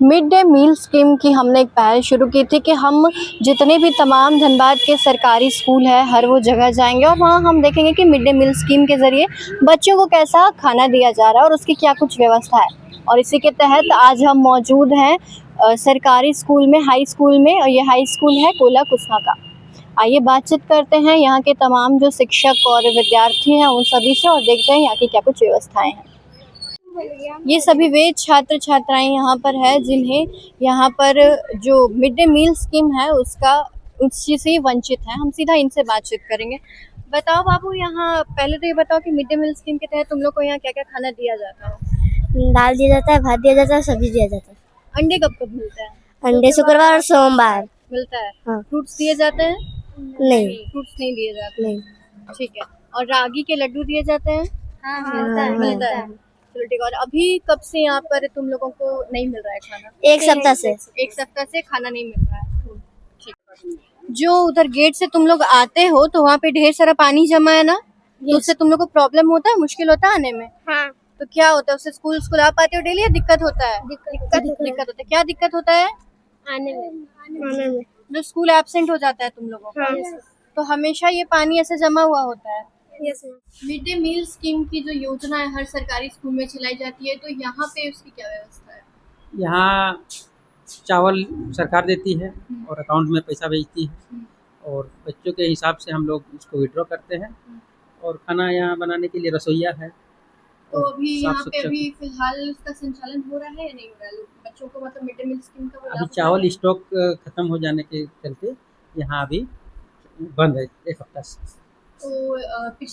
Mid day meal scheme की हमने एक पहल शुरू की थी कि हम जितने भी तमाम धनबाद के सरकारी स्कूल है हर वो जगह जाएंगे और वहाँ हम देखेंगे कि मिड डे मील स्कीम के ज़रिए बच्चों को कैसा खाना दिया जा रहा है और उसकी क्या कुछ व्यवस्था है। और इसी के तहत आज हम मौजूद हैं सरकारी स्कूल में, हाई स्कूल में, और ये हाई स्कूल है कोला कुसमा का। आइए बातचीत करते हैं यहाँ के तमाम जो शिक्षक और विद्यार्थी हैं उन सभी से और देखते हैं यहाँ की क्या कुछ व्यवस्थाएँ हैं। ये सभी वे छात्र छात्राएं यहाँ पर है जिन्हें यहाँ पर जो मिड डे मील स्कीम है उसका उस चीज़ से वंचित है। हम सीधा इनसे बातचीत करेंगे। बताओ बाबू, यहाँ पहले तो ये बताओ कि मिड डे मील स्कीम के तहत तुम लोग को यहाँ क्या क्या खाना दिया जाता है? दाल दिया जाता है, भात दिया जाता है, सब्जी दिया जाता है। अंडे कब कब मिलता है? अंडे शुक्रवार और सोमवार मिलता है। हाँ। फ्रूट्स दिए जाते हैं? नहीं, फ्रूट्स नहीं दिए जाते। नहीं। ठीक है। और रागी के लड्डू दिए जाते हैं? मिलता है। चलो ठीक है। और अभी कब से यहाँ पर तुम लोगों को नहीं मिल रहा है खाना? एक सप्ताह से। एक सप्ताह से खाना नहीं मिल रहा है। ठीक है। जो उधर गेट से तुम लोग आते हो तो वहाँ पे ढेर सारा पानी जमा है ना, तो उससे तुम लोग को प्रॉब्लम होता है, मुश्किल होता है आने में? हाँ। तो क्या होता है उससे? स्कूल आ पाते हो डेली या दिक्कत होता है? दिक्कत होता है। क्या दिक्कत होता है? आने में। जो स्कूल एब्सेंट हो जाता है तुम लोगों का, तो हमेशा ये पानी ऐसे जमा हुआ होता है। मिड डे मील स्कीम की जो योजना है हर सरकारी स्कूल में चलाई जाती है, तो यहाँ पे उसकी क्या व्यवस्था है? यहाँ चावल सरकार देती है और अकाउंट में पैसा भेजती है और बच्चों के हिसाब से हम लोग इसको विड्रॉ करते हैं और खाना यहाँ बनाने के लिए रसोइया है। तो अभी यहाँ पे अभी फिलहाल उसका संचालन हो रहा है या नहीं हो रहा है? बच्चों को मतलब मिड डे मील स्कीम का अभी चावल स्टॉक खत्म हो जाने के चलते यहाँ अभी बंद है एक हफ्ता से। तो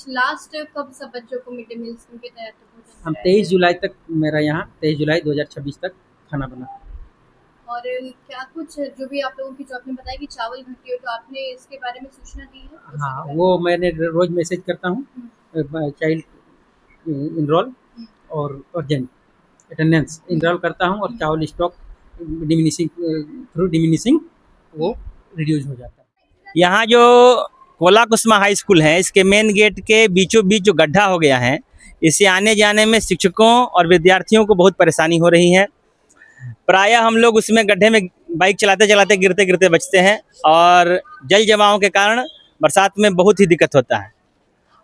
लास्ट कब सब बच्चों को मिड डे मील स्कीम के तहत हम 23 जुलाई तक, मेरा यहाँ 23 जुलाई 2026 तक खाना बना। और क्या कुछ जो भी आप लोगों की जो आपने बताया कि चावल घटी हो, तो आपने इसके बारे में सूचना दी है? हाँ, वो मैंने रोज मैसेज करता हूँ, चाइल्ड इनरोल और अर्जेंट अटेंडेंस इनरोल करता हूँ और चावल स्टॉक डिमिनिशिंग वो रिड्यूस हो जाता है। यहाँ जो कोला कुसमा हाई स्कूल है, इसके मेन गेट के बीचों बीच जो गड्ढा हो गया है, इससे आने जाने में शिक्षकों और विद्यार्थियों को बहुत परेशानी हो रही है। प्रायः हम लोग उसमें गड्ढे में बाइक चलाते चलाते गिरते गिरते बचते हैं और जल जमाव के कारण बरसात में बहुत ही दिक्कत होता है।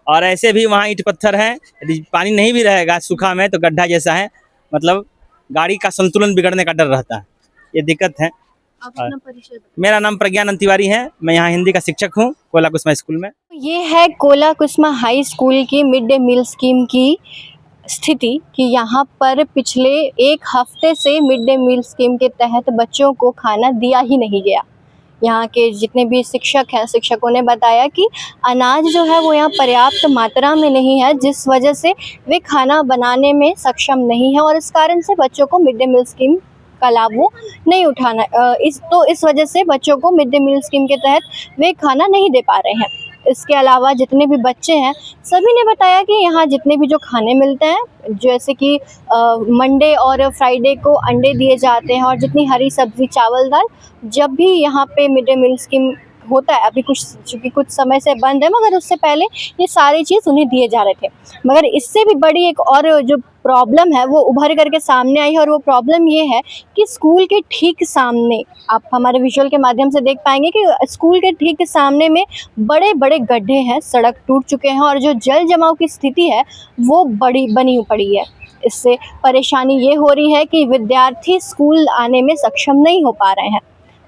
और ऐसे भी वहाँ ईंट पत्थर हैं, यदि पानी नहीं भी रहेगा सूखा में तो गड्ढा जैसा है, मतलब गाड़ी का संतुलन बिगड़ने का डर रहता है। ये दिक्कत है। मेरा नाम प्रज्ञानंद तिवारी है, मैं यहाँ हिंदी का शिक्षक हूँ कोला कुसमा स्कूल में। ये है कोला कुसमा हाई स्कूल की मिड डे मील स्कीम की स्थिति कि यहाँ पर पिछले एक हफ्ते से मिड डे मील स्कीम के तहत बच्चों को खाना दिया ही नहीं गया। यहाँ के जितने भी शिक्षक हैं, शिक्षकों ने बताया कि अनाज जो है वो यहाँ पर्याप्त मात्रा में नहीं है, जिस वजह से वे खाना बनाने में सक्षम नहीं है और इस कारण से बच्चों को मिड डे मील स्कीम का लाभ वो नहीं उठाना इस वजह से बच्चों को मिड डे मील स्कीम के तहत वे खाना नहीं दे पा रहे हैं। इसके अलावा जितने भी बच्चे हैं सभी ने बताया कि यहाँ जितने भी जो खाने मिलते हैं, जैसे कि मंडे और फ्राइडे को अंडे दिए जाते हैं और जितनी हरी सब्जी, चावल, दाल, जब भी यहाँ पे मिड डे मील स्कीम होता है, अभी चूँकि कुछ समय से बंद है, मगर उससे पहले ये सारी चीज़ उन्हें दिए जा रहे थे। मगर इससे भी बड़ी एक और जो प्रॉब्लम है वो उभर करके सामने आई है और वो प्रॉब्लम ये है कि स्कूल के ठीक सामने, आप हमारे विजुअल के माध्यम से देख पाएंगे कि स्कूल के ठीक सामने में बड़े बड़े गड्ढे हैं, सड़क टूट चुके हैं और जो जल जमाव की स्थिति है वो बनी पड़ी है। इससे परेशानी ये हो रही है कि विद्यार्थी स्कूल आने में सक्षम नहीं हो पा रहे हैं।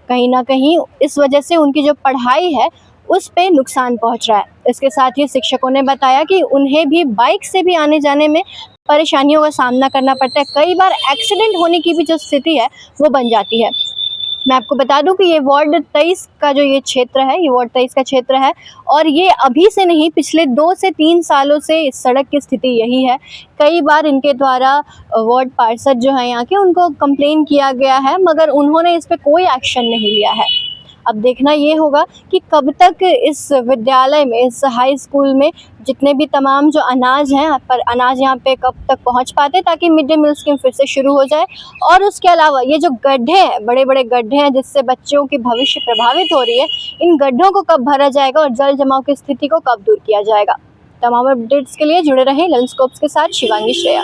कहीं ना कहीं इस वजह से उनकी जो पढ़ाई है उस पे नुकसान पहुंच रहा है। इसके साथ ही शिक्षकों ने बताया कि उन्हें भी बाइक से भी आने जाने में परेशानियों का सामना करना पड़ता है। कई बार एक्सीडेंट होने की भी जो स्थिति है वो बन जाती है। मैं आपको बता दूं कि ये वार्ड 23 का जो ये क्षेत्र है, ये वार्ड 23 का क्षेत्र है और ये अभी से नहीं, पिछले 2 से 3 सालों से इस सड़क की स्थिति यही है। कई बार इनके द्वारा वार्ड पार्षद जो है यहाँ के, उनको कंप्लेन किया गया है, मगर उन्होंने इस पर कोई एक्शन नहीं लिया है। अब देखना ये होगा कि कब तक इस विद्यालय में, इस हाई स्कूल में जितने भी तमाम जो अनाज हैं, पर अनाज यहाँ पे कब तक पहुँच पाते ताकि मिड डे मील स्कीम फिर से शुरू हो जाए। और उसके अलावा ये जो गड्ढे हैं, बड़े बड़े गड्ढे हैं जिससे बच्चों की भविष्य प्रभावित हो रही है, इन गड्ढों को कब भरा जाएगा और जल जमाव की स्थिति को कब दूर किया जाएगा। तमाम अपडेट्स के लिए जुड़े रहें लंच स्कोप्स के साथ। शिवांगी श्रेया।